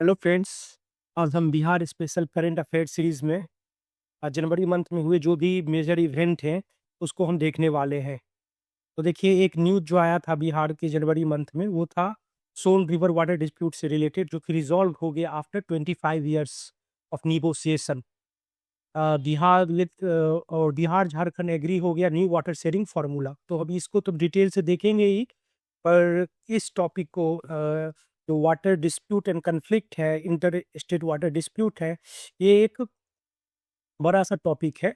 Hello friends. आज हम Bihar special current affair series में जनवरी मंथ में हुए जो भी मेजर इवेंट हैं उसको हम देखने वाले हैं। तो देखिए, एक न्यूज़ जो आया था बिहार के जनवरी मंथ में, वो था सोन रिवर वाटर डिस्प्यूट से रिलेटेड, जो कि रिजॉल्व हो गया after 25 years of negotiation. Bihar with और बिहार झारखंड एग्री हो गया न्यू वाटर शेयरिंग फार्मूला। तो अभी इसको तो डिटेल से देखेंगे ही, पर इस टॉपिक को जो वाटर डिस्प्यूट एंड कन्फ्लिक्ट है, इंटर स्टेट वाटर डिस्प्यूट है, ये एक बड़ा सा टॉपिक है।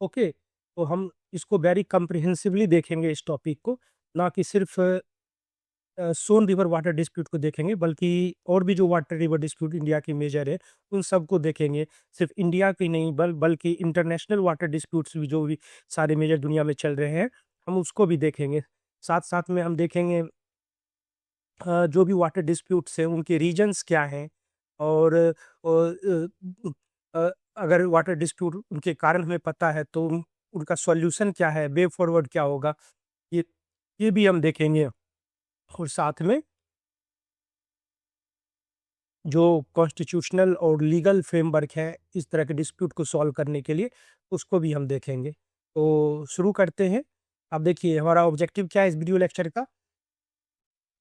ओके, तो हम इसको वेरी कम्प्रिहेंसिवली देखेंगे इस टॉपिक को, ना कि सिर्फ सोन रिवर वाटर डिस्प्यूट को देखेंगे, बल्कि और भी जो वाटर रिवर डिस्प्यूट इंडिया की मेजर है उन सबको देखेंगे। सिर्फ इंडिया की नहीं बल्कि इंटरनेशनल वाटर डिस्प्यूट्स भी जो भी सारे मेजर दुनिया में चल रहे हैं, हम उसको भी देखेंगे। साथ साथ में हम देखेंगे जो भी वाटर डिस्प्यूट्स हैं उनके रीजंस क्या हैं, और अगर वाटर डिस्प्यूट उनके कारण हमें पता है तो उनका सॉल्यूशन क्या है, वे फॉरवर्ड क्या होगा, ये ये भी हम देखेंगे। और साथ में जो कॉन्स्टिट्यूशनल और लीगल फ्रेमवर्क है इस तरह के डिस्प्यूट को सॉल्व करने के लिए, उसको भी हम देखेंगे। तो शुरू करते हैं। अब देखिए, हमारा ऑब्जेक्टिव क्या है इस वीडियो लेक्चर का।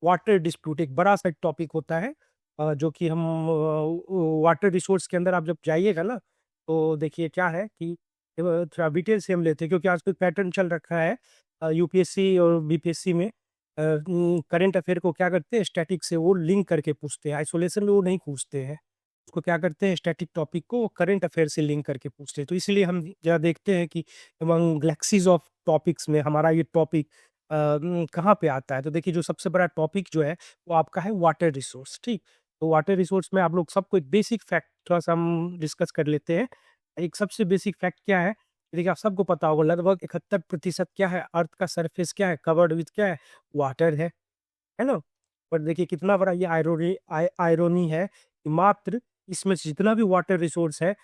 वाटर डिस्प्यूट एक बड़ा सा टॉपिक होता है, जो कि हम वाटर रिसोर्स के अंदर आप जब जाइएगा ना, तो देखिए क्या है कि थोड़ा डिटेल से हम लेते हैं, क्योंकि आजकल पैटर्न चल रखा है यूपीएससी और बीपीएससी में। करंट अफेयर को क्या करते हैं, स्टैटिक से वो लिंक करके पूछते हैं, आइसोलेशन में वो नहीं पूछते हैं। उसको क्या करते हैं, स्टैटिक टॉपिक को करंट अफेयर से लिंक करके पूछते हैं। तो इसलिए हम जरा देखते हैं कि अमंग गैलेक्सीज ऑफ टॉपिक्स में हमारा ये टॉपिक कहाँ पे आता है। तो देखिए, जो सबसे बड़ा टॉपिक जो है वो आपका है वाटर रिसोर्स। ठीक, तो वाटर रिसोर्स में आप लोग सबको एक बेसिक फैक्ट थोड़ा सा हम डिस्कस कर लेते हैं। एक सबसे बेसिक फैक्ट क्या है, देखिए आप सबको पता होगा, लगभग 71% क्या है, अर्थ का सरफेस क्या है, कवर्ड विथ क्या है, वाटर है ना। पर देखिए कितना बड़ा ये आयरोनी है कि मात्र इसमें से जितना भी वाटर रिसोर्स है,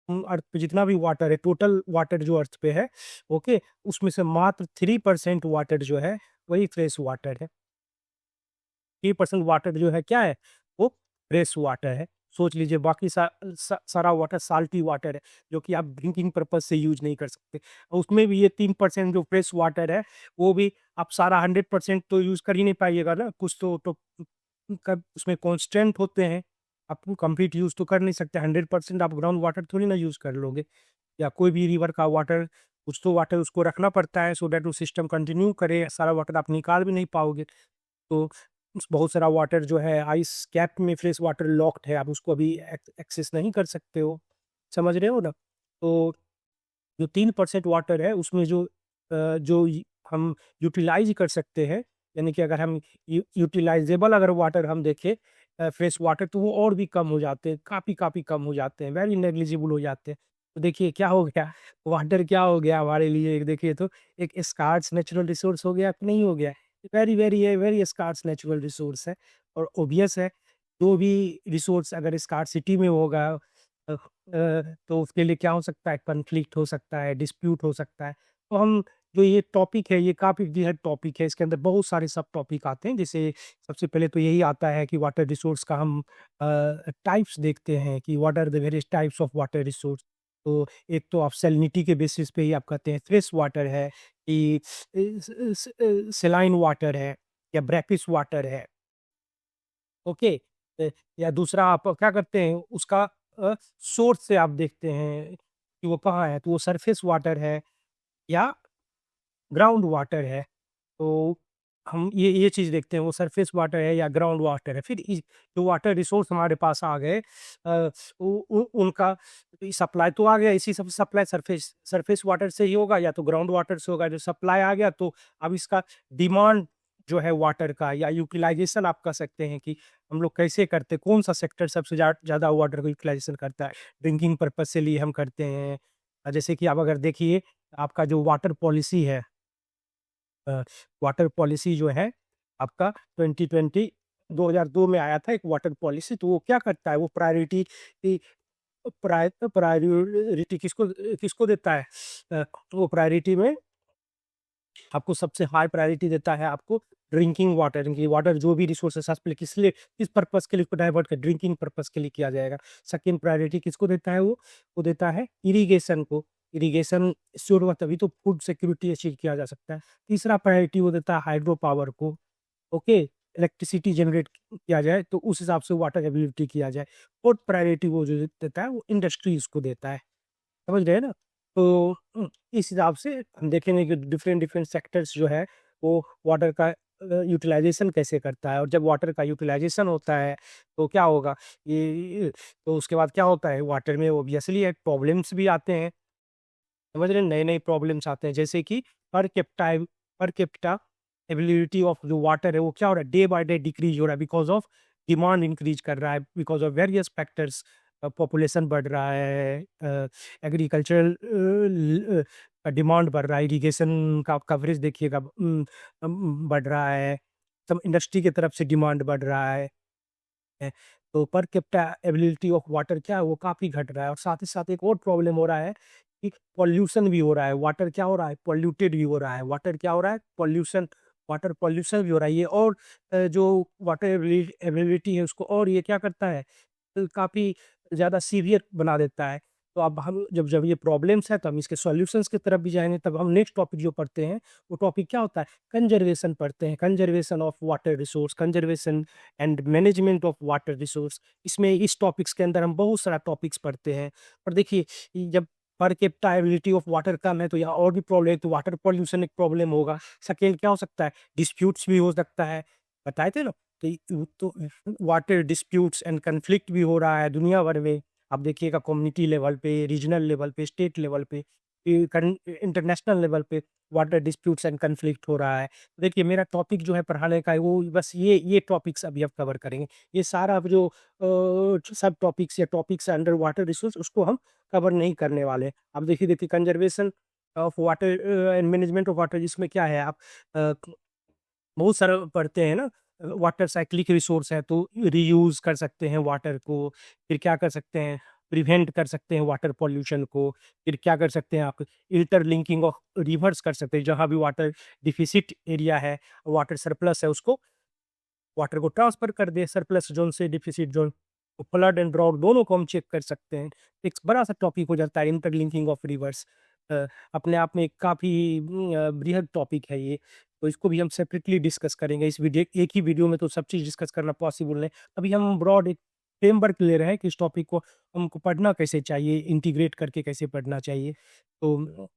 अर्थ पे जितना भी वाटर है, टोटल वाटर जो अर्थ पे है, ओके, उसमें से मात्र 3% वाटर जो है वही फ्रेश वाटर है। 3% वाटर जो है क्या है, वो फ्रेश वाटर है। सोच लीजिए, बाकी सारा वाटर साल्टी वाटर है, जो कि आप ड्रिंकिंग पर्पज से यूज नहीं कर सकते। और उसमें भी ये 3% जो फ्रेश वाटर है, वो भी आप सारा 100% तो यूज कर ही नहीं पाइएगा ना, कुछ तो उसमें कॉन्स्टेंट होते हैं। आप कंप्लीट यूज तो कर नहीं सकते, 100% आप ग्राउंड वाटर थोड़ी ना यूज कर लोगे। या कोई भी रिवर का वाटर, कुछ तो वाटर उसको रखना पड़ता है, सो दैट वो सिस्टम कंटिन्यू करे। सारा वाटर आप निकाल भी नहीं पाओगे। तो बहुत सारा वाटर जो है आइस कैप में, फ्रेश वाटर लॉक्ड है, आप उसको अभी एक्सेस नहीं कर सकते हो। समझ रहे हो ना। तो जो 3% वाटर है उसमें हम यूटिलाइज कर सकते हैं, यानी कि अगर हम यूटिलाइजेबल अगर वाटर हम देखें, फ्रेश वाटर, तो वो और भी कम हो जाते हैं, काफ़ी काफ़ी कम हो जाते हैं, वेरी नेग्लिजिबल हो जाते हैं। तो देखिए क्या हो गया, वाटर क्या हो गया हमारे लिए, देखिए तो एक स्कार्स नेचुरल रिसोर्स हो गया कि नहीं हो गया। Very very very scarce natural resource है। और ओबियस है, जो भी रिसोर्स अगर स्कार्सिटी में होगा, तो उसके लिए क्या हो सकता है, कॉन्फ्लिक्ट हो सकता है, डिस्प्यूट हो सकता है। तो हम जो ये टॉपिक है, ये काफ़ी वृहद टॉपिक है, इसके अंदर बहुत सारे सब टॉपिक आते हैं। जैसे सबसे पहले तो यही आता है कि वाटर रिसोर्स का हम टाइप्स देखते हैं कि what are the various types of water resource. तो एक तो आप सैलिनिटी के बेसिस पे ही आप कहते हैं फ्रेश वाटर है, कि सेलाइन वाटर है, या ब्रैकिश वाटर है। ओके। या दूसरा आप क्या करते हैं, उसका सोर्स से आप देखते हैं कि वो कहाँ है, तो वो सरफेस वाटर है या ग्राउंड वाटर है। तो हम ये चीज़ देखते हैं, वो सरफेस वाटर है या ग्राउंड वाटर है। फिर जो वाटर रिसोर्स हमारे पास आ गए, उनका सप्लाई तो आ गया, इसी सब सप्लाई सरफेस सरफेस वाटर से ही होगा या तो ग्राउंड वाटर से होगा। जो सप्लाई आ गया, तो अब इसका डिमांड जो है वाटर का, या यूटिलाइजेशन आप कह सकते हैं कि हम लोग कैसे करते हैं, कौन सा सेक्टर सबसे ज़्यादा वाटर को यूटिलाइजेशन करता है। ड्रिंकिंग पर्पज से लिए हम करते हैं। जैसे कि आप अगर देखिए, आपका जो वाटर पॉलिसी है, वाटर पॉलिसी जो है आपका 2020 2002 में आया था एक वाटर पॉलिसी। तो वो क्या करता है, वो प्रायोरिटी किसको किसको देता है, वो प्रायोरिटी में आपको सबसे हाई प्रायोरिटी देता है आपको ड्रिंकिंग वाटर जो भी रिसोर्सेस पहले किस पर्पस के लिए उसको डाइवर्ट कर ड्रिंकिंग पर्पस के लिए किया जाएगा। सेकंड प्रायोरिटी किसको देता है वो देता है इरिगेशन को। इरिगेशन श्योर हुआ तभी तो फूड सिक्योरिटी अचीव किया जा सकता है। तीसरा प्रायोरिटी वो देता है हाइड्रो पावर को। ओके, इलेक्ट्रिसिटी जनरेट किया जाए तो उस हिसाब से वाटर अवेलेबिलिटी किया जाए। फोर्थ प्रायोरिटी वो जो देता है वो इंडस्ट्रीज को देता है। समझ रहे हैं ना? तो इस हिसाब से हम देखेंगे कि डिफरेंट डिफरेंट सेक्टर्स जो है वो वाटर का यूटिलाइजेशन कैसे करता है। और जब वाटर का यूटिलाइजेशन होता है तो क्या होगा, ये तो उसके बाद क्या होता है, वाटर में ऑब्वियसली प्रॉब्लम्स भी आते हैं। समझ रहे हैं? नए नए प्रॉब्लम्स आते हैं, जैसे कि पर कैपिटा एबिलिटी ऑफ जो वाटर है वो क्या हो रहा है, डे बाय डे डिक्रीज हो रहा है बिकॉज ऑफ डिमांड इंक्रीज कर रहा है, because of various factors. Population बढ़ रहा है, एग्रीकल्चरल डिमांड बढ़ रहा है, इरिगेशन का कवरेज देखिएगा बढ़ रहा है, सब इंडस्ट्री की तरफ से डिमांड बढ़ रहा है। तो पर कैपिटा एबिलिटी ऑफ वाटर क्या है वो काफ़ी घट रहा है। और साथ ही साथ एक और प्रॉब्लम हो रहा है कि पॉल्यूशन भी हो रहा है। वाटर क्या हो रहा है, पॉल्यूटेड भी हो रहा है। वाटर क्या हो रहा है, वाटर पॉल्यूशन भी हो रहा है। ये और जो वाटर एबिलिटी है उसको और ये क्या करता है, काफ़ी ज़्यादा सीवियर बना देता है। तो अब हम जब जब ये प्रॉब्लम्स है तो हम इसके सॉल्यूशंस की तरफ भी जाएंगे। तब हम नेक्स्ट टॉपिक जो पढ़ते हैं वो टॉपिक क्या होता है, कंजर्वेशन पढ़ते हैं। Conservation of water resource, conservation and management of water resource. इसमें इस टॉपिक्स के अंदर हम बहुत सारा टॉपिक्स पढ़ते हैं। और देखिए, जब per capita ability of water कम है तो यहाँ और भी प्रॉब्लम है, तो वाटर पॉल्यूशन एक प्रॉब्लम होगा। सेकेंड क्या हो सकता है, डिस्प्यूट्स भी हो सकता है। बताए थे ना, तो वाटर डिस्प्यूट्स एंड कन्फ्लिक्ट भी हो रहा है दुनिया भर में। आप देखिएगा कम्युनिटी लेवल पे, रीजनल लेवल पे, स्टेट लेवल पे, इंटरनेशनल लेवल पे वाटर डिस्प्यूट्स एंड कन्फ्लिक्ट हो रहा है। देखिए, मेरा टॉपिक जो है पढ़ाने का है वो बस ये टॉपिक्स अभी आप कवर करेंगे। ये सारा अब जो सब टॉपिक्स या टॉपिक्स अंडर वाटर रिसोर्स उसको हम कवर नहीं करने वाले। अब देखिए conservation of water and management of water, जिसमें क्या है आप अ, बहुत सारा पढ़ते हैं ना। वाटर साइक्लिक रिसोर्स है तो रीयूज़ कर सकते हैं वाटर को। फिर क्या कर सकते हैं, प्रिवेंट कर सकते हैं वाटर पॉल्यूशन को। फिर क्या कर सकते हैं आप, इंटरलिंकिंग ऑफ रिवर्स कर सकते हैं। जहाँ भी वाटर डिफिसिट एरिया है, वाटर सरप्लस है, उसको वाटर को ट्रांसफर कर दे सरप्लस जोन से डिफिसिट जोन। तो फ्लड एंड ड्राउट दोनों को हम चेक कर सकते हैं। एक बड़ा सा टॉपिक हो जाता है इंटरलिंकिंग ऑफ रिवर्स। अपने आप में काफ़ी बृहद टॉपिक है ये। तो इसको भी हम सेपरेटली डिस्कस करेंगे। इस वीडियो एक ही वीडियो में तो सब चीज़ डिस्कस करना पॉसिबल नहीं। अभी हम ब्रॉड एक फ्रेमवर्क ले रहे हैं कि इस टॉपिक को हमको पढ़ना कैसे चाहिए, इंटीग्रेट करके कैसे पढ़ना चाहिए। तो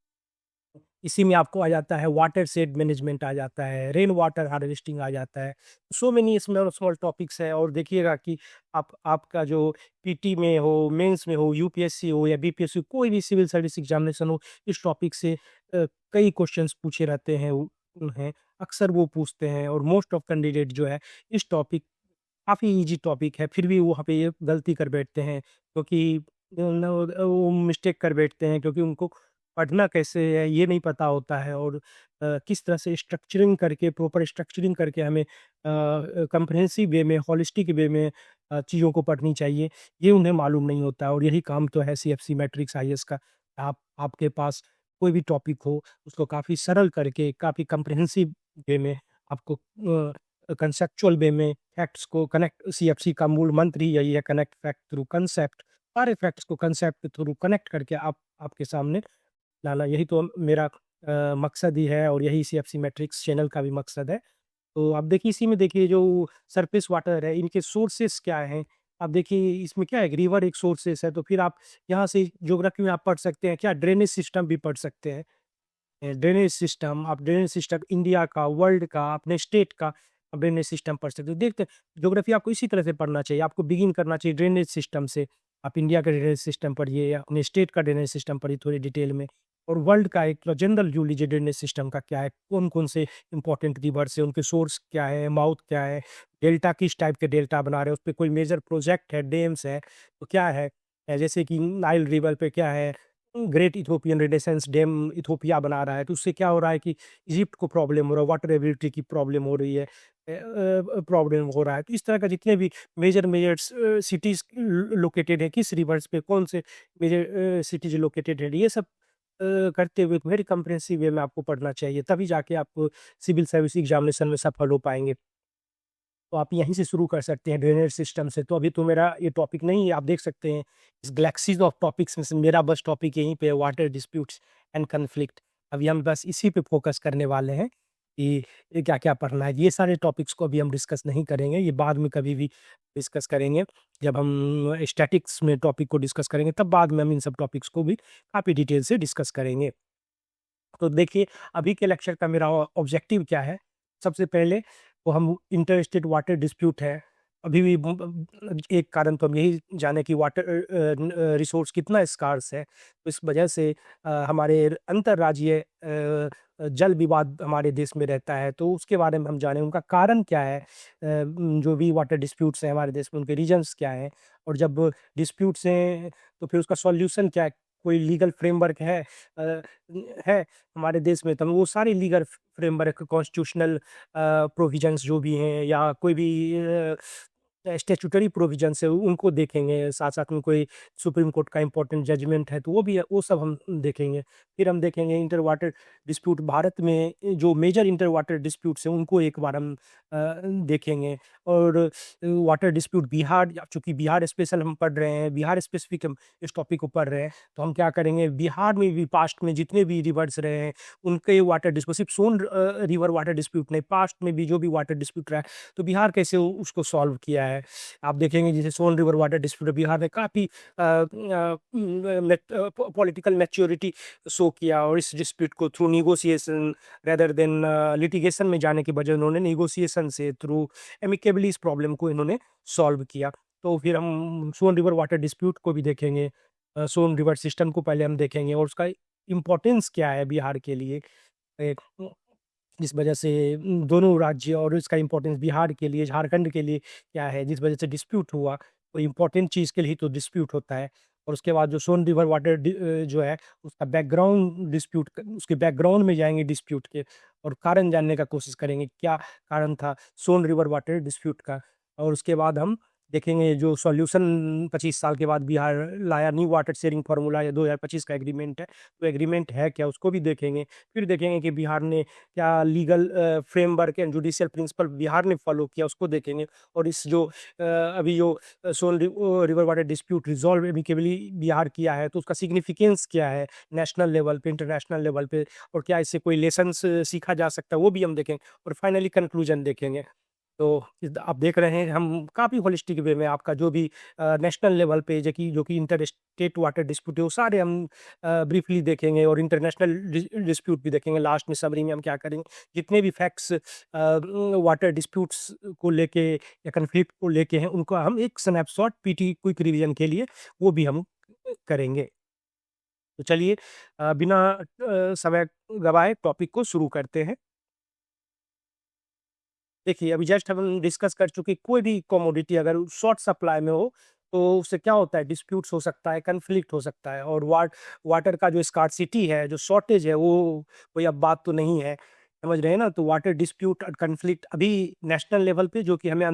इसी में आपको आ जाता है वाटर शेड मैनेजमेंट आ जाता है, रेन वाटर हार्वेस्टिंग आ जाता है। So many small small topics है। और देखिएगा कि आपका जो पीटी में हो, मेंस में हो, यूपीएससी हो या बीपीएससी, कोई भी सिविल सर्विस एग्जामिनेशन हो, इस टॉपिक से कई क्वेश्चंस पूछे रहते हैं उन्हें अक्सर वो पूछते हैं। और मोस्ट ऑफ कैंडिडेट जो है इस टॉपिक काफ़ी ईजी टॉपिक है, फिर भी वहाँ पे ये गलती कर बैठते हैं, क्योंकि वो मिस्टेक कर बैठते हैं क्योंकि उनको पढ़ना कैसे है ये नहीं पता होता है। और किस तरह से स्ट्रक्चरिंग करके, प्रॉपर स्ट्रक्चरिंग करके हमें कम्प्रिहेंसिव वे में, होलिस्टिक वे में चीज़ों को पढ़नी चाहिए, ये उन्हें मालूम नहीं होता है। और यही काम तो है सीएफसी मैट्रिक्स आईएएस का। आपके पास कोई भी टॉपिक हो उसको काफ़ी सरल करके, काफ़ी कम्प्रिहेंसिव वे में आपको कंसेप्चुअल वे में फैक्ट्स को कनेक्ट, सीएफसी का मूल मंत्र ही यही है, कनेक्ट फैक्ट थ्रू कंसेप्ट। सारे फैक्ट्स को कंसेप्ट के थ्रू कनेक्ट करके आपके सामने लाना, यही तो मेरा मकसद ही है। और यही सीएफसी मैट्रिक्स चैनल का भी मकसद है। तो आप देखिए, इसी में देखिए जो सरफेस वाटर है इनके सोर्सेस क्या हैं। आप देखिए इसमें क्या है, रिवर एक सोर्सेस है। तो फिर आप यहाँ से ज्योग्राफी में आप पढ़ सकते हैं क्या, ड्रेनेज सिस्टम भी पढ़ सकते हैं। आप ड्रेनेज सिस्टम इंडिया का, वर्ल्ड का, अपने स्टेट का आप ड्रेनेज सिस्टम पढ़ सकते हो। देखते हैं ज्योग्राफी आपको इसी तरह से पढ़ना चाहिए। आपको बिगिन करना चाहिए ड्रेनेज सिस्टम से। आप इंडिया का ड्रेनेज सिस्टम पढ़िए या अपने स्टेट का ड्रेनेज सिस्टम पढ़िए थोड़ी डिटेल में। और वर्ल्ड का एक जनरल व्यू लीजिए ड्रेनेज सिस्टम का क्या है, कौन कौन से इंपॉर्टेंट रिवर्स है, उनके सोर्स क्या है, माउथ क्या है, डेल्टा किस टाइप के डेल्टा बना रहे हैं, उस पर कोई मेजर प्रोजेक्ट है, डैम्स है तो क्या है। जैसे कि नाइल रिवर पे क्या है, great Ethiopian renaissance dam Ethiopia बना रहा है, तो उससे क्या हो रहा है कि इजिप्ट को प्रॉब्लम हो रहा है, वाटर एबिलिटी की प्रॉब्लम हो रही है, प्रॉब्लम हो रहा है। तो इस तरह का जितने भी मेजर सिटीज़ लोकेटेड है, किस रिवर्स पे कौन से मेजर सिटीज़ लोकेटेड है, ये सब करते हुए वेरी कम्प्रिहेंसिव वे में आपको पढ़ना चाहिए, तभी जाके आप सिविल सर्विस एग्जामिनेशन में सफल हो पाएँगे। तो आप यहीं से शुरू कर सकते हैं ड्रेनेज सिस्टम से। तो अभी तो मेरा ये टॉपिक नहीं है, आप देख सकते हैं इस गैलेक्सीज़ ऑफ टॉपिक्स में से मेरा बस टॉपिक यहीं पे है, वाटर डिस्प्यूट्स एंड कॉन्फ्लिक्ट। अभी हम बस इसी पे फ़ोकस करने वाले हैं कि ये क्या-क्या पढ़ना है। ये सारे टॉपिक्स को अभी हम डिस्कस नहीं करेंगे, ये बाद में कभी भी डिस्कस करेंगे। जब हम स्टैटिक्स में टॉपिक को डिस्कस करेंगे, तब बाद में हम इन सब टॉपिक्स को भी काफ़ी डिटेल से डिस्कस करेंगे। तो देखिए, अभी के लेक्चर का मेरा ऑब्जेक्टिव क्या है? सबसे पहले तो हम इंटर स्टेट वाटर डिस्प्यूट है। अभी भी एक कारण तो हम यही जाने कि वाटर रिसोर्स कितना स्कार्स है। तो इस वजह से हमारे अंतर्राज्यीय जल विवाद हमारे देश में रहता है, तो उसके बारे में हम जानें, उनका कारण क्या है? जो भी वाटर डिस्प्यूट्स हैं हमारे देश में, उनके रीज़न्स क्या हैं? और जब डिस्प्यूट्स हैं, तो फिर उसका सॉल्यूशन क्या है? कोई लीगल फ्रेमवर्क है हमारे देश में, तो हम वो सारे लीगल फ्रेमवर्क कॉन्स्टिट्यूशनल प्रोविजंस जो भी हैं या कोई भी स्टैट्यूटरी प्रोविजंस है उनको देखेंगे। साथ-साथ में कोई सुप्रीम कोर्ट का इम्पोर्टेंट जजमेंट है तो वो भी है, वो सब हम देखेंगे। फिर हम देखेंगे इंटर वाटर डिस्प्यूट भारत में जो मेजर इंटर वाटर डिस्प्यूट्स हैं उनको एक बार हम देखेंगे। और वाटर डिस्प्यूट बिहार, चूँकि बिहार स्पेशल हम पढ़ रहे हैं, बिहार स्पेसिफिक हम इस टॉपिक को पढ़ रहे हैं, तो हम क्या करेंगे, बिहार में भी पास्ट में जितने भी रिवर्स रहे हैं उनके वाटर डिस्प्यूट, सिर्फ सोन रिवर वाटर डिस्प्यूट नहीं, पास्ट में भी जो भी वाटर डिस्प्यूट रहा है, तो बिहार कैसे उसको सॉल्व किया है। आप देखेंगे जैसे सोन रिवर वाटर डिस्प्यूट बिहार ने काफ़ी पॉलिटिकल मैच्योरिटी शो किया और इस डिस्प्यूट को through negotiation rather than litigation में जाने के बजाय उन्होंने नेगोशिएशन से थ्रू एमिकेबली इस प्रॉब्लम को इन्होंने सॉल्व किया। तो फिर हम सोन रिवर वाटर डिस्प्यूट को भी देखेंगे, सोन रिवर सिस्टम को पहले हम देखेंगे और उसका इम्पोर्टेंस क्या है बिहार के लिए। एक जिस वजह से दोनों राज्य और इसका इम्पोर्टेंस बिहार के लिए, झारखंड के लिए क्या है, जिस वजह से डिस्प्यूट हुआ, कोई इम्पोर्टेंट चीज़ के लिए ही तो डिस्प्यूट होता है। और उसके बाद जो सोन रिवर वाटर जो है, उसका बैकग्राउंड डिस्प्यूट क उसके बैकग्राउंड में जाएँगे डिस्प्यूट के और कारण जानने का कोशिश करेंगे, क्या कारण था सोन रिवर वाटर डिस्प्यूट का। और उसके बाद हम देखेंगे जो सॉल्यूशन 25 साल के बाद बिहार लाया, न्यू वाटर शेयरिंग फार्मूला या 2025 का एग्रीमेंट है, तो एग्रीमेंट है क्या, उसको भी देखेंगे। फिर देखेंगे कि बिहार ने क्या legal framework and judicial principle Bihar ने फॉलो किया, उसको देखेंगे। और इस जो अभी जो river water dispute resolve amicably Bihar किया है, तो उसका सिग्निफिकेंस क्या है नेशनल लेवल पे, इंटरनेशनल लेवल पे, और क्या इससे कोई लेसन्स सीखा जा सकता है, वो भी हम देखेंगे। और फाइनली कंक्लूजन देखेंगे। तो आप देख रहे हैं हम काफ़ी होलिस्टिक वे में आपका जो भी नेशनल लेवल पे जो कि इंटर स्टेट वाटर डिस्प्यूट है, वो सारे हम ब्रीफली देखेंगे और इंटरनेशनल डिस्प्यूट भी देखेंगे। लास्ट में समरी में हम क्या करेंगे, जितने भी फैक्ट्स वाटर डिस्प्यूट्स को लेके या कन्फ्लिक्ट को लेके हैं, उनको हम एक स्नैपशॉट पीटी क्विक रिवीजन के लिए वो भी हम करेंगे। तो चलिए बिना समय गवाए टॉपिक को शुरू करते हैं। देखिए, अभी जस्ट हम डिस्कस कर चुके, कोई भी कमोडिटी अगर शॉर्ट सप्लाई में हो, तो उससे क्या होता है, डिस्प्यूट्स हो सकता है, कॉन्फ्लिक्ट हो सकता है। और वाटर का जो स्कार्सिटी है, जो शॉर्टेज है, वो कोई अब बात तो नहीं है, समझ रहे हैं ना? तो वाटर डिस्प्यूट और कॉन्फ्लिक्ट अभी नेशनल लेवल पे, जो कि हमें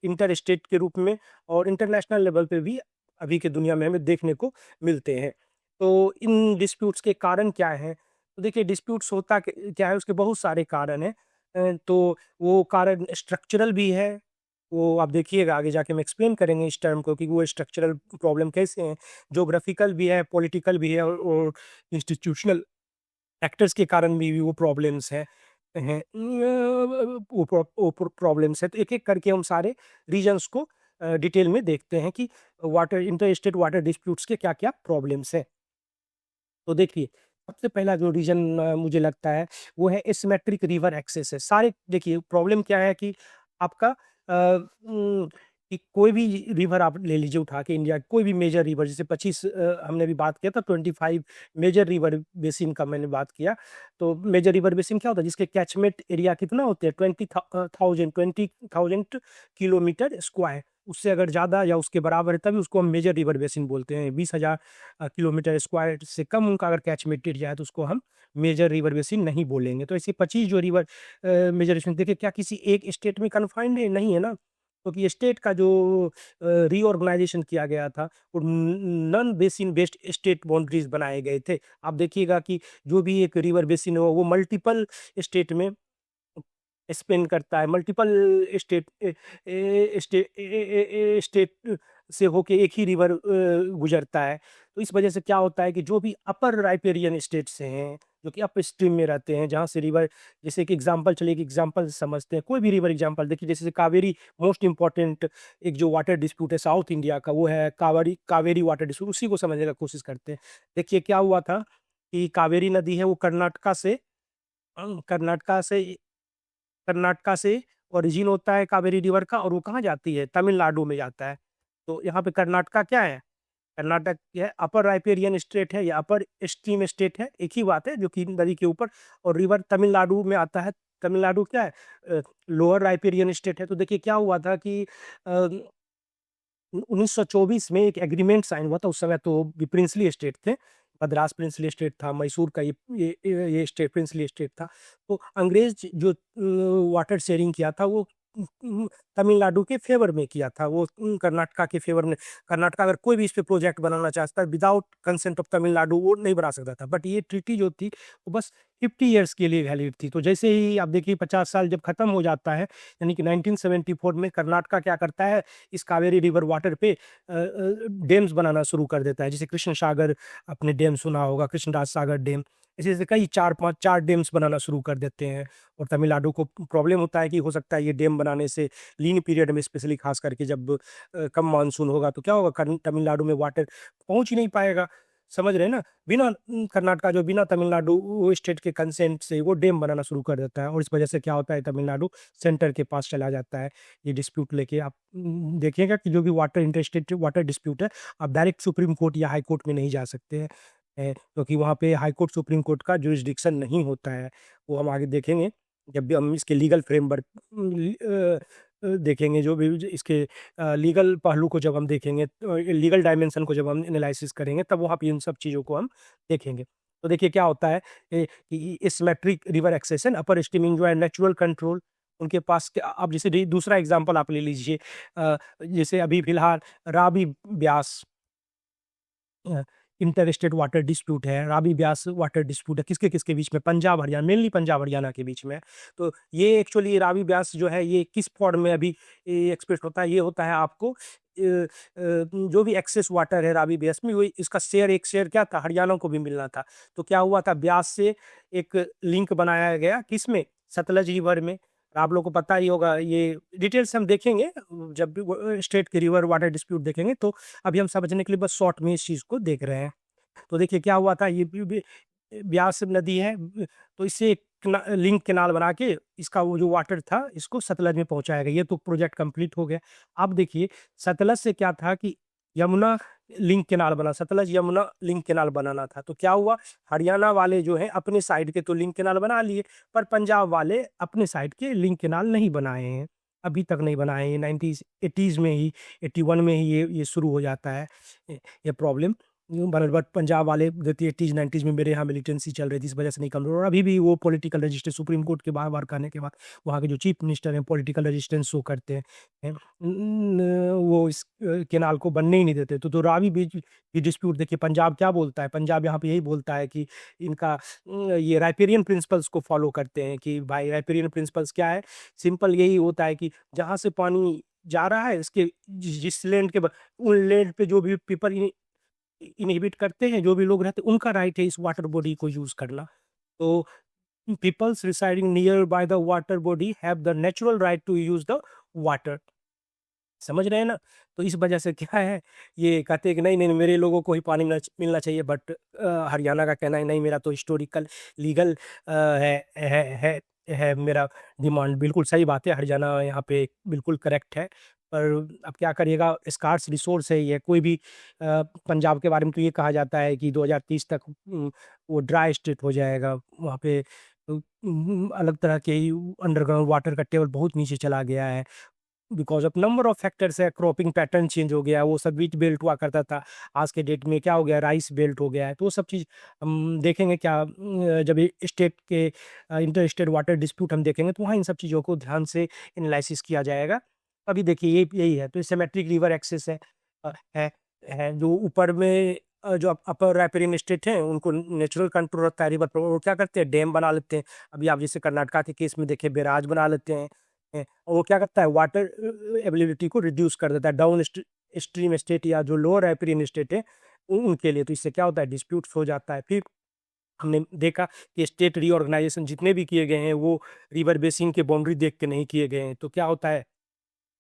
इंटर स्टेट के रूप में और इंटरनेशनल लेवल पे भी अभी के दुनिया में हमें देखने को मिलते हैं। तो इन डिस्प्यूट्स के कारण क्या हैं? तो देखिए, डिस्प्यूट्स होता क्या है, उसके बहुत सारे कारण हैं। तो वो कारण स्ट्रक्चरल भी है, वो आप देखिएगा आगे जाके हम एक्सप्लेन करेंगे इस टर्म को कि वो स्ट्रक्चरल प्रॉब्लम कैसे हैं। ज्योग्राफिकल भी है, पॉलिटिकल भी है और इंस्टीट्यूशनल फैक्टर्स के कारण भी वो प्रॉब्लम्स हैं। वो प्रॉब्लम्स हैं। तो एक-एक करके हम सारे रीजन्स को डिटेल में देखते हैं कि इंटर स्टेट वाटर डिस्प्यूट्स के क्या-क्या प्रॉब्लम्स हैं। तो देखिए, सबसे पहला जो रीज़न मुझे लगता है, वो है एसिमेट्रिक रिवर एक्सेस है। सारे देखिए प्रॉब्लम क्या है कि आपका कि कोई भी रिवर आप ले लीजिए उठा के, इंडिया कोई भी मेजर रिवर, जैसे 25 हमने अभी बात किया था, 25 मेजर रिवर बेसिन का मैंने बात किया। तो मेजर रिवर बेसिन क्या होता है, जिसके कैचमेंट एरिया कितना होते हैं, 20,000 किलोमीटर स्क्वायर। उससे अगर ज़्यादा या उसके बराबर है तभी उसको हम मेजर रिवर बेसिन बोलते हैं। 20,000 किलोमीटर स्क्वायर से कम उनका अगर कैचमेंट एरिया है तो उसको हम मेजर रिवर बेसिन नहीं बोलेंगे। तो ऐसे 25 जो रिवर मेजर बेसिन, देखिए क्या किसी एक स्टेट में कन्फाइंड है? नहीं है ना। क्योंकि स्टेट का जो रीऑर्गेनाइजेशन किया गया था, वो non basin based state boundaries बनाए गए थे। आप देखिएगा कि जो भी एक रिवर बेसिन हो, वो मल्टीपल स्टेट में स्पेन करता है, मल्टीपल स्टेट स्टेट से होके एक ही रिवर गुजरता है। तो इस वजह से क्या होता है कि जो भी अपर राइपेरियन स्टेट्स हैं, जो कि अप स्ट्रीम में रहते हैं, जहाँ से रिवर, जैसे कि एग्जांपल चलिए, कि एग्जांपल समझते हैं, कोई भी रिवर एग्जांपल देखिए, जैसे कावेरी मोस्ट इंपॉर्टेंट एक जो वाटर डिस्प्यूट है साउथ इंडिया का, वो है कावेरी कावेरी वाटर डिस्प्यूट। उसी को समझने का कोशिश करते हैं। देखिए क्या हुआ था कि कावेरी नदी है, वो कर्नाटका से कर्नाटका से ओरिजिन होता है कावेरी रिवर का, और वो कहाँ जाती है, तमिलनाडु में जाता है। तो यहाँ पे कर्नाटका क्या है, कर्नाटक है अपर राइपेरियन स्टेट है या अपर स्ट्रीम स्टेट है, एक ही बात है, जो कि नदी के ऊपर, और रिवर तमिलनाडु में आता है। तमिलनाडु क्या है, लोअर राइपेरियन स्टेट है। तो देखिए क्या हुआ था कि 1924 में एक एग्रीमेंट साइन हुआ था। उस समय तो भी प्रिंसली स्टेट थे, मद्रास प्रिंसली स्टेट था, मैसूर का ये स्टेट प्रिंसली स्टेट था। तो अंग्रेज जो वाटर शेयरिंग किया था, वो तमिलनाडु के फेवर में किया था, वो कर्नाटका के फेवर में। कर्नाटका अगर कोई भी इस पे प्रोजेक्ट बनाना चाहता है विदाउट कंसेंट ऑफ तमिलनाडु, वो नहीं बना सकता था। बट ये ट्रीटी जो थी, वो बस 50 ईयर्स के लिए वैलिड थी। तो जैसे ही आप देखिए 50 साल जब खत्म हो जाता है, यानी कि 1974 में, कर्नाटका क्या करता है, इस कावेरी रिवर वाटर पे डैम्स बनाना शुरू कर देता है। जैसे कृष्ण सागर, आपने डैम सुना होगा, कृष्णराज सागर डैम। ऐसे ऐसे कई 4 डैम्स बनाना शुरू कर देते हैं। और तमिलनाडु को प्रॉब्लम होता है कि हो सकता है ये डैम बनाने से लीन पीरियड में, स्पेशली खास करके जब कम मानसून होगा, तो क्या होगा, तमिलनाडु में वाटर पहुंच ही नहीं पाएगा। समझ रहे हैं ना, बिना कर्नाटका जो बिना तमिलनाडु स्टेट के कंसेंट से वो डैम बनाना शुरू कर देता है, और इस वजह से क्या होता है, तमिलनाडु सेंटर के पास चला जाता है ये डिस्प्यूट लेके। आप देखिएगा कि जो भी वाटर इंटरस्टेट वाटर डिस्प्यूट है, आप डायरेक्ट सुप्रीम कोर्ट या हाई कोर्ट में नहीं जा सकते हैं, क्योंकि वहाँ पे हाई कोर्ट सुप्रीम कोर्ट का जुरिस्डिक्शन नहीं होता है। वो हम आगे देखेंगे जब भी हम इसके लीगल फ्रेमवर्क देखेंगे, जो भी इसके लीगल पहलू को जब हम देखेंगे, लीगल डायमेंशन को जब हम एनालिसिस करेंगे, तब वहाँ पे इन सब चीज़ों को हम देखेंगे। तो देखिए क्या होता है कि सिमेट्रिक रिवर एक्सेशन, अपर स्ट्रीमिंग जो है नेचुरल कंट्रोल उनके पास। अब जैसे दूसरा एग्जांपल आप ले लीजिए, जैसे अभी फिलहाल Ravi Beas inter state water dispute है, रावी ब्यास वाटर डिस्प्यूट है, किसके किसके बीच में, पंजाब हरियाणा, मेनली पंजाब हरियाणा के बीच में है। तो ये एक्चुअली रावी ब्यास जो है, ये किस फॉर्म में अभी एक्सप्रेस होता है, ये होता है आपको जो भी एक्सेस वाटर है रावी ब्यास में, वो इसका शेयर, एक शेयर क्या था, हरियाणा को भी मिलना था। तो क्या हुआ था, ब्यास से एक लिंक बनाया गया, किसमें, सतलज रिवर में। आप लोगों को पता ही होगा, ये डिटेल्स हम देखेंगे जब भी स्टेट के रिवर वाटर डिस्प्यूट देखेंगे। तो अभी हम समझने के लिए बस शॉर्ट में इस चीज़ को देख रहे हैं। तो देखिए क्या हुआ था, ये ब्यास नदी है, तो इससे एक लिंक केनाल बना के इसका वो जो वाटर था, इसको सतलज में पहुंचाया गया। ये तो प्रोजेक्ट कंप्लीट हो गया। अब देखिए सतलज से क्या था कि यमुना लिंक केनाल बना, सतलज यमुना लिंक केनाल बनाना था। तो क्या हुआ, हरियाणा वाले जो है अपने साइड के तो लिंक केनाल बना लिए, पर पंजाब वाले अपने साइड के लिंक केनाल नहीं बनाए हैं, अभी तक नहीं बनाए हैं। 1980s में ही, 81 में ही ये शुरू हो जाता है ये प्रॉब्लम। बट पंजाब वाले देती 80s 90s में मेरे यहाँ मिलिटेंसी चल रही थी, इस वजह से नहीं कम, और अभी भी वो पॉलिटिकल रजिस्टेंस, सुप्रीम कोर्ट के बार बार करने के बाद वहाँ के जो चीफ मिनिस्टर हैं पॉलिटिकल रजिस्टेंस शो करते हैं, वो इस केनाल को बनने ही नहीं देते। तो रावी बीच की डिस्प्यूट देखिए, पंजाब क्या बोलता है, पंजाब यहाँ पे यही बोलता है कि इनका ये राइपेरियन प्रिंसिपल्स को फॉलो करते हैं। कि भाई राइपेरियन प्रिंसिपल्स क्या है, सिंपल यही होता है कि जहाँ से पानी जा रहा है, इसके जिस लैंड के उन लैंड पे जो भी पीपल इनहिबिट करते हैं, जो भी लोग रहते हैं, उनका राइट है इस वाटर बॉडी को यूज करना। तो peoples residing near by the water body have the natural right to use the water. समझ रहे हैं ना। तो इस वजह से क्या है, ये कहते हैं कि नहीं नहीं मेरे लोगों को ही पानी मिलना चाहिए। बट हरियाणा का कहना है नहीं, मेरा तो हिस्टोरिकल लीगल है मेरा डिमांड। बिल्कुल सही बात है, हरियाणा यहाँ पे बिल्कुल करेक्ट है। पर अब क्या करिएगा, स्कार्स रिसोर्स है ये। कोई भी पंजाब के बारे में तो ये कहा जाता है कि 2030 तक वो ड्राई स्टेट हो जाएगा। वहाँ पे अलग तरह के अंडरग्राउंड वाटर का टेबल बहुत नीचे चला गया है, because of number of factors है। क्रॉपिंग पैटर्न चेंज हो गया, वो सब व्हीट बेल्ट हुआ करता था, आज के डेट में क्या हो गया, राइस बेल्ट हो गया है। तो वो सब चीज़ हम देखेंगे क्या, जब स्टेट के इंटर स्टेट वाटर डिस्प्यूट हम देखेंगे, तो वहाँ इन सब चीज़ों को ध्यान से एनालिसिस किया जाएगा। अभी देखिए यही है, तो सिमेट्रिक रिवर एक्सेस है अ, है है जो ऊपर में जो अपर राइपरिंग स्टेट है उनको नेचुरल कंट्रोल रहता है रिवर पर, वो क्या करते हैं डैम बना लेते हैं। अभी आप जैसे कर्नाटका के केस में देखिए बैराज बना लेते हैं, और वो क्या करता है वाटर अवेलेबिलिटी को रिड्यूस कर देता है डाउन स्ट्रीम स्टेट या जो लोअर राइपरिंग स्टेट है उनके लिए। तो इससे क्या होता है डिस्प्यूट्स हो जाता है। फिर हमने देखा कि स्टेट रीऑर्गेनाइजेशन जितने भी किए गए हैं वो रिवर बेसिन के बाउंड्री देख के नहीं किए गए हैं। तो क्या होता है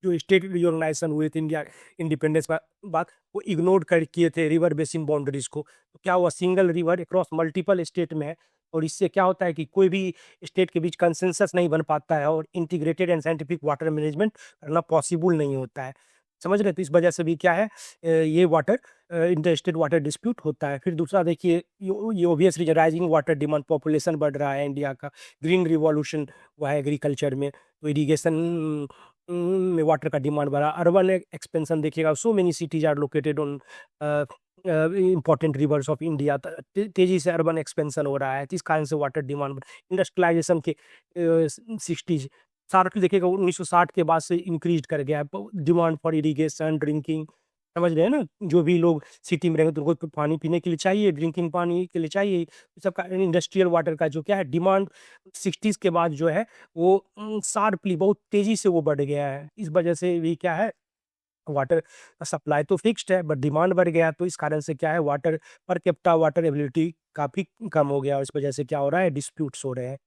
जो स्टेट रीऑर्गेनाइजेशन हुए थे इंडिया इंडिपेंडेंस बाद वो इग्नोर कर किए थे रिवर बेसिन बाउंड्रीज को। तो क्या हुआ single river across multiple state में है, और इससे क्या होता है कि कोई भी स्टेट के बीच कंसेंसस नहीं बन पाता है और integrated and scientific water management करना पॉसिबल नहीं होता है। समझ रहे? तो इस वजह से भी क्या है ये water inter state water dispute होता है। फिर दूसरा देखिए ये obvious reason rising water demand, population बढ़ रहा है इंडिया का, ग्रीन रिवॉल्यूशन हुआ है एग्रीकल्चर में, तो इरिगेशन में वाटर का डिमांड बढ़ा। अर्बन एक्सपेंशन देखिएगा, so many cities are located on important rivers of India, तेजी से अर्बन एक्सपेंशन हो रहा है, इस कारण से वाटर डिमांड इंडस्ट्रियलाइजेशन के 60 सारा देखिएगा 1960 के बाद से इंक्रीज कर गया है डिमांड फॉर इरिगेशन ड्रिंकिंग। समझ रहे हैं ना, जो भी लोग सिटी में रहेंगे तो उनको पानी पीने के लिए चाहिए, ड्रिंकिंग पानी के लिए चाहिए, सबका इंडस्ट्रियल वाटर का जो क्या है डिमांड 60s के बाद जो है वो शार्पली बहुत तेजी से वो बढ़ गया है। इस वजह से भी क्या है वाटर का सप्लाई तो फिक्स्ड है बट डिमांड बढ़ गया, तो इस कारण से क्या है water per capita water ability काफी कम हो गया और इस वजह से क्या हो रहा है डिस्प्यूट्स हो रहे हैं।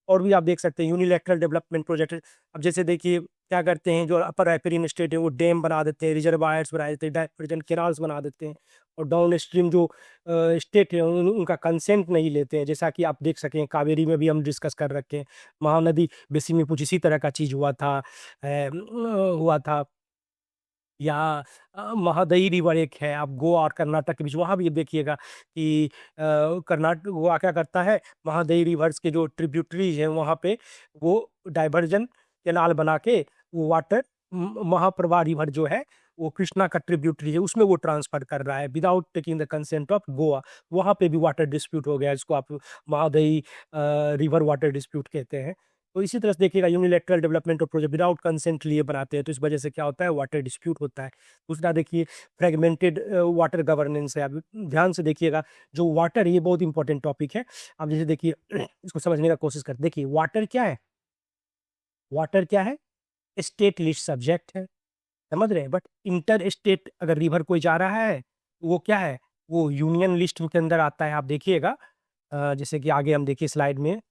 और भी आप देख सकते हैं यूनिलैटरल डेवलपमेंट प्रोजेक्ट। अब जैसे देखिए क्या करते हैं जो अपर राइपरिंग स्टेट है वो डैम बना देते हैं, रिजर्वायर्स बना देते हैं, डाइवर्जन कैनाल्स बना देते हैं, और डाउन स्ट्रीम जो स्टेट है उनका कंसेंट नहीं लेते हैं। जैसा कि आप देख सकें कावेरी में भी हम डिस्कस कर रखे हैं, महानदी बेसिन में कुछ इसी तरह का चीज़ हुआ था। या महादई रिवर एक है, आप गोवा और कर्नाटक के बीच वहाँ भी देखिएगा कि कर्नाटक गोवा क्या करता है महादई रिवर्स के जो ट्रिब्यूटरीज हैं वहाँ पे वो डाइवर्जन कैनाल बना के वो वाटर महाप्रभा रिवर जो है वो कृष्णा का ट्रिब्यूटरी है उसमें वो ट्रांसफर कर रहा है without taking the consent of Goa. वहाँ पे भी वाटर डिस्प्यूट हो गया जिसको आप महादई रिवर वाटर डिस्प्यूट कहते हैं। तो इसी तरह से देखिएगा unilateral development of project without consent लिए बनाते हैं, तो इस वजह से क्या होता है वाटर डिस्प्यूट होता है। दूसरा देखिए फ्रेगमेंटेड वाटर गवर्नेंस है। आप ध्यान से देखिएगा जो वाटर है ये बहुत इंपॉर्टेंट टॉपिक है। आप जैसे देखिए इसको समझने का कोशिश करते देखिए वाटर क्या है, वाटर क्या है स्टेट लिस्ट सब्जेक्ट है, समझ रहे हैं, बट इंटर स्टेट अगर रिवर कोई जा रहा है वो क्या है वो यूनियन लिस्ट के अंदर आता है। आप देखिएगा जैसे कि आगे हम देखिए स्लाइड में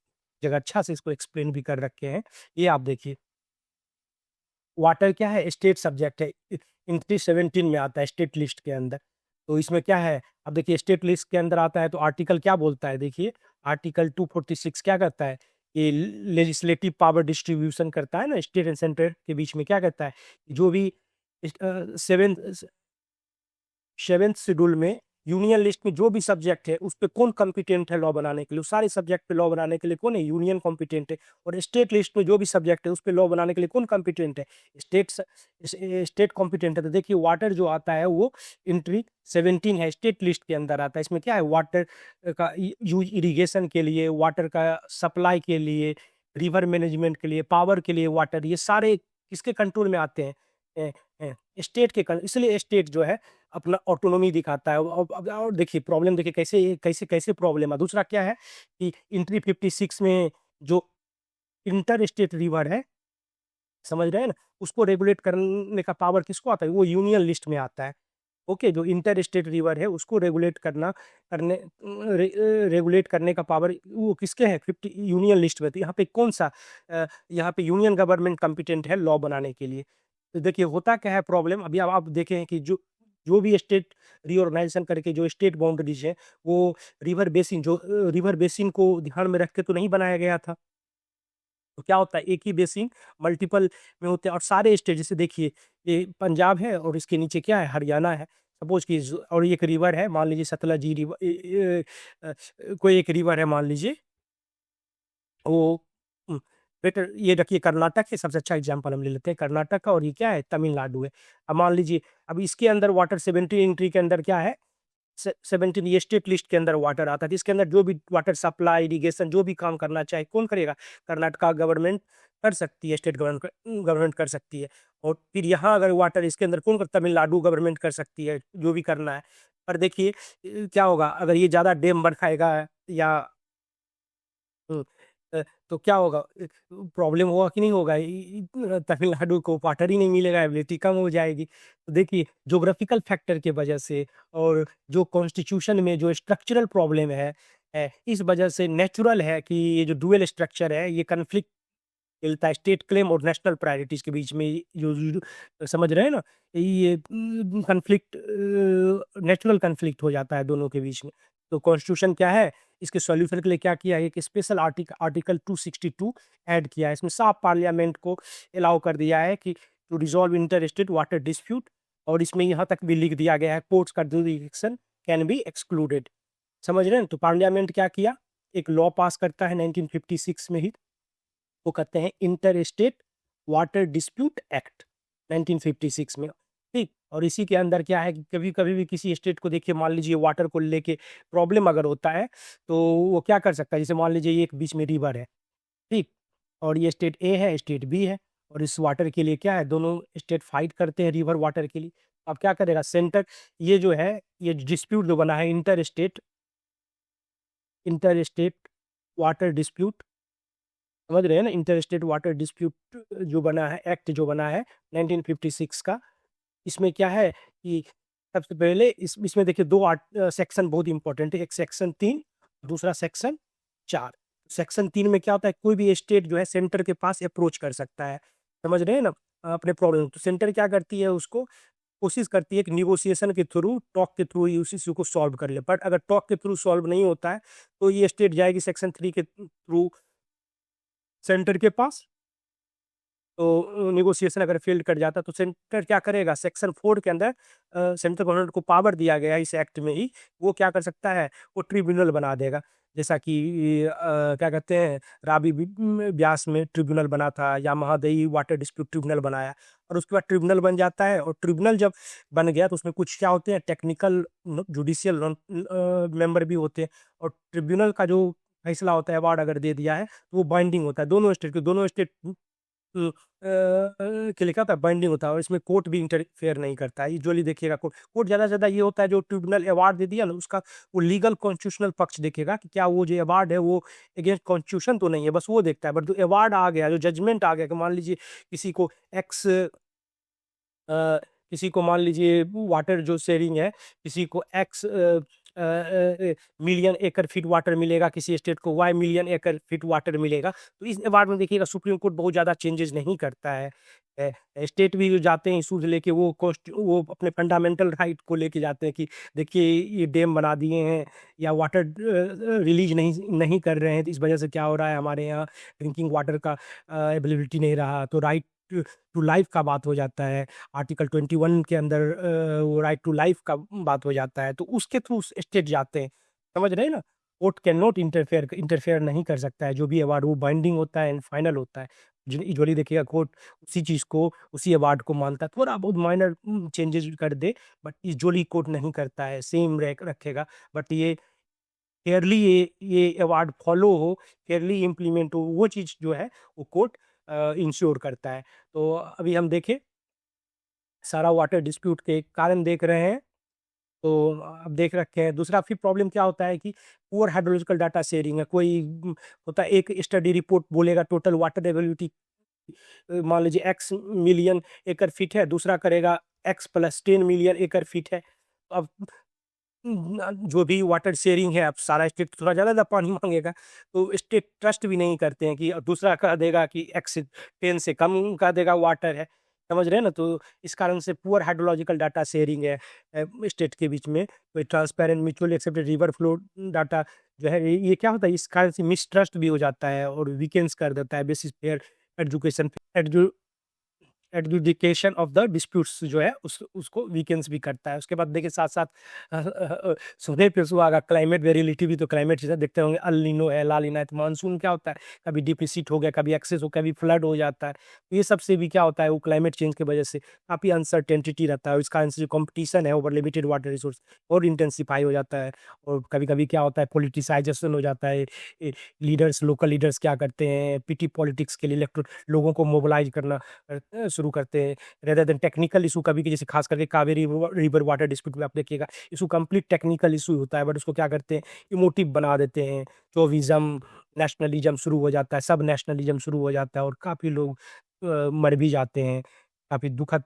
जगह अच्छा से इसको एक्सप्लेन भी कर रखे हैं। ये आप देखिए वाटर क्या है स्टेट सब्जेक्ट है, इंट्री 17 में आता है स्टेट लिस्ट के अंदर। तो इसमें क्या है अब देखिए स्टेट लिस्ट के अंदर आता है तो आर्टिकल क्या बोलता है, देखिए आर्टिकल 246 क्या करता है ये लेजिस्लेटिव पावर डिस्ट्रीब्यूशन करता है ना स्टेट एंड सेंटर के बीच में। क्या करता है जो भी सेवेंथ सेवेंथ शेड्यूल में यूनियन लिस्ट में जो भी सब्जेक्ट है उस पे कौन कॉम्पिटेंट है लॉ बनाने के लिए, उस सारे सब्जेक्ट पे लॉ बनाने के लिए कौन है यूनियन कॉम्पिटेंट है। और स्टेट लिस्ट में जो भी सब्जेक्ट है उस पे लॉ बनाने के लिए कौन कॉम्पिटेंट है स्टेट कॉम्पिटेंट है। तो देखिए वाटर जो आता है वो इंट्री 17 है स्टेट लिस्ट के अंदर आता है। इसमें क्या है वाटर का यूज इरिगेशन के लिए, वाटर का सप्लाई के लिए, रिवर मैनेजमेंट के लिए, पावर के लिए वाटर, ये सारे किसके कंट्रोल में आते हैं स्टेट के। इसलिए स्टेट जो है अपना ऑटोनॉमी दिखाता है। और देखिए प्रॉब्लम देखिए कैसे कैसे कैसे प्रॉब्लम है। दूसरा क्या है कि इंट्री 56 में जो इंटर स्टेट रिवर है समझ रहे हैं ना उसको रेगुलेट करने का पावर किसको आता है वो यूनियन लिस्ट में आता है। ओके जो इंटर स्टेट रिवर है उसको रेगुलेट करने का पावर वो किसके है 50 यूनियन लिस्ट में। तो यहाँ पे कौन सा यहाँ पे यूनियन गवर्नमेंट कॉम्पिटेंट है लॉ बनाने के लिए। तो देखिए होता क्या है प्रॉब्लम अभी अब आप देखें कि जो जो भी स्टेट रीऑर्गेनाइजेशन करके जो स्टेट बाउंड्रीज है वो रिवर बेसिन को ध्यान में रख के तो नहीं बनाया गया था। तो क्या होता है एक ही बेसिन मल्टीपल में होते हैं और सारे स्टेट जैसे देखिए ये पंजाब है और इसके नीचे क्या है हरियाणा है सपोज की, और एक रिवर है मान लीजिए सतलज जी रिवर, कोई एक रिवर है मान लीजिए वो बेटर ये रखिए कर्नाटक है सबसे अच्छा एग्जांपल हम ले लेते हैं कर्नाटक का, और ये क्या है तमिलनाडु है। अब मान लीजिए अब इसके अंदर वाटर 17 एंट्री के अंदर क्या है 17 ये स्टेट लिस्ट के अंदर वाटर आता है, इसके अंदर जो भी वाटर सप्लाई इरिगेशन जो भी काम करना चाहे कौन करेगा, कर्नाटका गवर्नमेंट कर सकती है, स्टेट गवर्नमेंट कर सकती है। और फिर यहाँ अगर वाटर इसके अंदर कौन कर, तमिलनाडु गवर्नमेंट कर सकती है जो भी करना है। पर देखिए क्या होगा अगर ये ज़्यादा डैम बनाएगा या हम्म, तो क्या होगा, प्रॉब्लम होगा कि नहीं होगा, तमिलनाडु को वाटर ही नहीं मिलेगा, एबिलिटी कम हो जाएगी। तो देखिए ज्योग्राफिकल फैक्टर की वजह से और जो कॉन्स्टिट्यूशन में जो स्ट्रक्चरल प्रॉब्लम है, इस वजह से नेचुरल है कि ये जो डुअल स्ट्रक्चर है ये कन्फ्लिक्ट मिलता है स्टेट क्लेम और नेशनल प्रायोरिटीज के बीच में। समझ रहे हैं ना, ये कन्फ्लिक्ट नेचुरल कन्फ्लिक्ट हो जाता है दोनों के बीच में। तो कॉन्स्टिट्यूशन क्या है, इसके सॉल्यूशन के लिए क्या किया है, एक स्पेशल आर्टिकल 262 ऐड किया है। इसमें साफ पार्लियामेंट को अलाउ कर दिया है कि to resolve inter state water dispute, और इसमें यहाँ तक भी लिख दिया गया है कोर्ट्स का जुरिडिक्शन कैन बी एक्सक्लूडेड। समझ रहे हैं, तो पार्लियामेंट क्या किया, एक लॉ पास करता है 1956 में ही, वो कहते हैं inter state water dispute act 1956 में। ठीक, और इसी के अंदर क्या है कि कभी कभी भी किसी स्टेट को देखिए, मान लीजिए वाटर को लेके प्रॉब्लम अगर होता है तो वो क्या कर सकता है, जैसे मान लीजिए ये एक बीच में रिवर है, ठीक, और ये स्टेट ए है स्टेट बी है, और इस वाटर के लिए क्या है दोनों स्टेट फाइट करते हैं रिवर वाटर के लिए। अब क्या करेगा सेंटर, ये जो है ये डिस्प्यूट जो बना है इंटर स्टेट वाटर डिस्प्यूट, समझ रहे हैं ना, इंटर स्टेट वाटर डिस्प्यूट जो बना है, एक्ट जो बना है 1956 का, इसमें क्या है कि सबसे पहले इसमें देखिए दो सेक्शन बहुत इंपॉर्टेंट है, एक सेक्शन 3, दूसरा सेक्शन 4। सेक्शन 3 में क्या होता है, कोई भी स्टेट जो है सेंटर के पास अप्रोच कर सकता है, समझ रहे हैं ना, अपने प्रॉब्लम। तो सेंटर क्या करती है, उसको कोशिश करती है कि निगोशिएशन के थ्रू, टॉक के थ्रू ही उस इश्यू को सॉल्व कर ले। बट अगर टॉक के थ्रू सॉल्व नहीं होता है तो ये स्टेट जाएगी सेक्शन 3 के थ्रू सेंटर के पास। तो नेगोशिएशन अगर फेल्ड कर जाता तो सेंटर क्या करेगा, सेक्शन 4 के अंदर सेंट्रल गवर्नमेंट को पावर दिया गया है इस एक्ट में ही, वो क्या कर सकता है, वो ट्रिब्यूनल बना देगा। जैसा कि क्या कहते हैं, राबी ब्यास में ट्रिब्यूनल बना था, या महादई वाटर डिस्प्यूट ट्रिब्यूनल बनाया, और उसके बाद ट्रिब्यूनल बन जाता है। और ट्रिब्यूनल जब बन गया तो उसमें कुछ क्या होते हैं, टेक्निकल जुडिशियल मेंबर भी होते हैं, और ट्रिब्यूनल का जो फैसला होता है, अवार्ड अगर दे दिया है तो वो बाइंडिंग होता है दोनों स्टेट के, दोनों स्टेट के लिए क्या होता है, बाइंडिंग होता है, और इसमें कोर्ट भी इंटरफेयर नहीं करता है। यूजुअली देखिएगा कोर्ट ज़्यादा से ज़्यादा ये होता है, जो ट्रिब्यूनल अवार्ड दे दिया ना उसका वो लीगल कॉन्स्टिट्यूशनल पक्ष देखेगा कि क्या वो जो अवार्ड है वो अगेंस्ट कॉन्स्टिट्यूशन तो नहीं है, बस वो देखता है। बट जो अवार्ड आ गया, जो जजमेंट आ गया कि मान लीजिए किसी को एक्स किसी को मान लीजिए वाटर जो शेयरिंग है, किसी को एक्स मिलियन एकड़ फीट वाटर मिलेगा, किसी स्टेट को वाई मिलियन एकड़ फीट वाटर मिलेगा, तो इस बार में देखिएगा सुप्रीम कोर्ट बहुत ज़्यादा चेंजेस नहीं करता है। स्टेट भी जो जाते हैं इशूज लेके, वो अपने फंडामेंटल राइट को लेके जाते हैं कि देखिए ये डैम बना दिए हैं या वाटर रिलीज नहीं नहीं कर रहे हैं, तो इस वजह से क्या हो रहा है, हमारे यहाँ ड्रिंकिंग वाटर का अवेलेबिलिटी नहीं रहा, तो राइट टू लाइफ का बात हो जाता है। आर्टिकल 21 के अंदर वो राइट टू लाइफ का बात हो जाता है, तो उसके थ्रू स्टेट जाते हैं, समझ रहे हैं ना। कोर्ट कैन नॉट इंटरफेयर नहीं कर सकता है, जो भी अवार्ड वो बाइंडिंग होता है एंड फाइनल होता है। यूजुअली देखिएगा कोर्ट उसी चीज़ को, उसी अवार्ड को मानता है, थोड़ा बहुत माइनर चेंजेस कर दे, बट यूजुअली कोर्ट नहीं करता है, सेम रखेगा। बट ये फेयरली ये अवार्ड फॉलो हो, फेयरली इम्प्लीमेंट हो, वो चीज़ जो है वो कोर्ट इंश्योर करता है। तो अभी हम देखें सारा वाटर डिस्प्यूट के कारण देख रहे हैं, तो अब देख रखे हैं। दूसरा फिर प्रॉब्लम क्या होता है कि पुअर हाइड्रोलॉजिकल डाटा शेयरिंग है। कोई होता है, एक स्टडी रिपोर्ट बोलेगा टोटल वाटर अवेलेबिलिटी मान लीजिए एक्स मिलियन एकड़ फीट है, दूसरा करेगा एक्स प्लस 10 मिलियन एकड़ फीट है। अब जो भी वाटर शेयरिंग है, अब सारा स्टेट थोड़ा ज़्यादा पानी मांगेगा, तो स्टेट ट्रस्ट भी नहीं करते हैं कि दूसरा कह देगा कि एक्स 10 से कम का देगा वाटर है, समझ रहे हैं ना। तो इस कारण से पुअर हाइड्रोलॉजिकल डाटा शेयरिंग है स्टेट के बीच में। कोई transparent mutually accepted river flow data जो है, ये क्या होता है, इस कारण से मिसट्रस्ट भी हो जाता है और वीकेंस कर देता है basis fair education adjudication of the disputes जो है उसको वीकेंस भी करता है। उसके बाद देखिए साथ साथ सुबह पे आ गया क्लाइमेट वेरिएबिलिटी भी, तो क्लाइमेट चीज़ें देखते होंगे, अल नीनो है, ला नीना है। तो मानसून क्या होता है, कभी डिफिसिट हो गया, कभी एक्सेस हो, कभी फ्लड हो जाता है। तो ये सबसे भी क्या होता है, वो क्लाइमेट चेंज की वजह से काफ़ी अनसर्टेनिटी रहता है। इसका जो कॉम्पिटिशन है ओवर लिमिटेड वाटर रिसोर्स और इंटेंसिफाई हो जाता है। और कभी कभी क्या होता है, पोलिटिसाइजेशन हो जाता है। लीडर्स, लोकल लीडर्स क्या करते हैं, पिटी पॉलिटिक्स के लिए इलेक्ट्रो लोगों को मोबिलाइज करना शुरू करते हैं, रेदर देन टेक्निकल इशू। कभी कि जैसे खास करके कावेरी रिवर वाटर डिस्प्यूट में आप देखिएगा, इशू कंप्लीट टेक्निकल इशू होता है, बट उसको क्या करते हैं, इमोटिव बना देते हैं। चौविज्म, नेशनलिज्म शुरू हो जाता है, सब नेशनलिज्म शुरू हो जाता है, और काफ़ी लोग मर भी जाते हैं। काफ़ी दुखद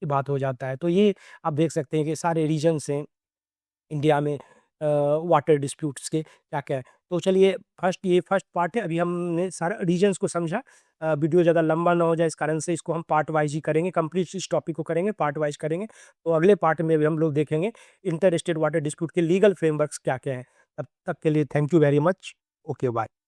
बात हो जाता है। तो ये आप देख सकते हैं कि सारे रीजन्स हैं इंडिया में वाटर डिस्प्यूट्स के क्या-क्या है। तो चलिए, फर्स्ट पार्ट है, अभी हमने सारा रीजन्स को समझा। वीडियो ज़्यादा लंबा ना हो जाए, इस कारण से इसको हम पार्ट वाइज़ ही करेंगे, कंप्लीट इस टॉपिक को करेंगे, पार्ट वाइज़ करेंगे। तो अगले पार्ट में भी हम लोग देखेंगे इंटर स्टेट वाटर डिस्प्यूट के लीगल फ्रेमवर्क्स क्या-क्या हैं। तब तक के लिए thank you very much. Okay, bye.